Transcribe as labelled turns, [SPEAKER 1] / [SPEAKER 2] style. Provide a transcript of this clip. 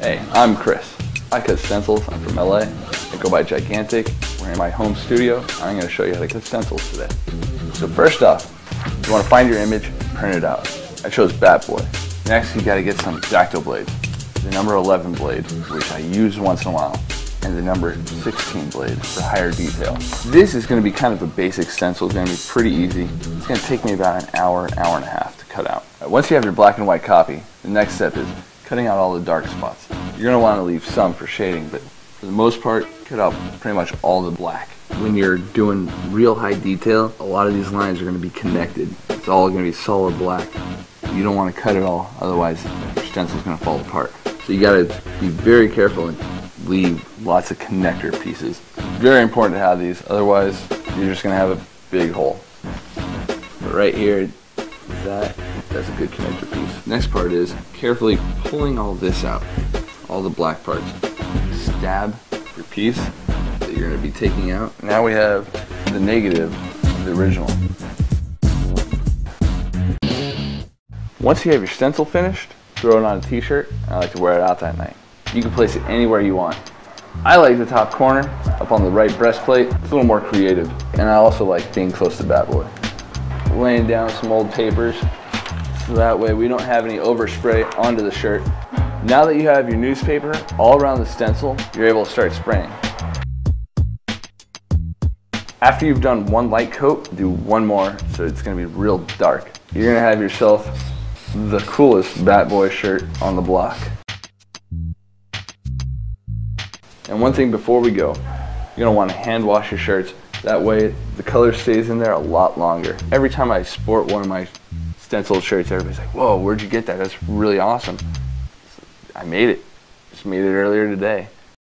[SPEAKER 1] Hey, I'm Chris. I cut stencils. I'm from LA. I go by Gigantic. We're in my home studio. I'm going to show you how to cut stencils today. So first off, you want to find your image, print it out. I chose Bat Boy. Next, you got to get some X-Acto blades. The number 11 blade, which I use once in a while, and the number 16 blade for higher detail. This is going to be kind of a basic stencil. It's going to be pretty easy. It's going to take me about an hour and a half to cut out. Once you have your black and white copy, the next step is cutting out all the dark spots. You're going to want to leave some for shading, but for the most part, cut out pretty much all the black. When you're doing real high detail, a lot of these lines are going to be connected. It's all going to be solid black. You don't want to cut it all, otherwise your stencil's going to fall apart. So you got to be very careful and leave lots of connector pieces. Very important to have these, otherwise you're just going to have a big hole. But right here, that's a good connector piece. Next part is carefully pulling all this out, all the black parts. Stab your piece that you're going to be taking out. Now we have the negative of the original. Once you have your stencil finished, throw it on a t-shirt. I like to wear it out that night. You can place it anywhere you want. I like the top corner, up on the right breastplate. It's a little more creative. And I also like being close to Bat Boy. Laying down some old papers, so that way we don't have any overspray onto the shirt. Now that you have your newspaper all around the stencil, you're able to start spraying. After you've done one light coat, do one more, so it's going to be real dark. You're going to have yourself the coolest Bat Boy shirt on the block. And one thing before we go, you're going to want to hand wash your shirts. That way the color stays in there a lot longer. Every time I sport one of my stencil shirts, everybody's like, whoa, where'd you get that? That's really awesome. I made it. Just made it earlier today.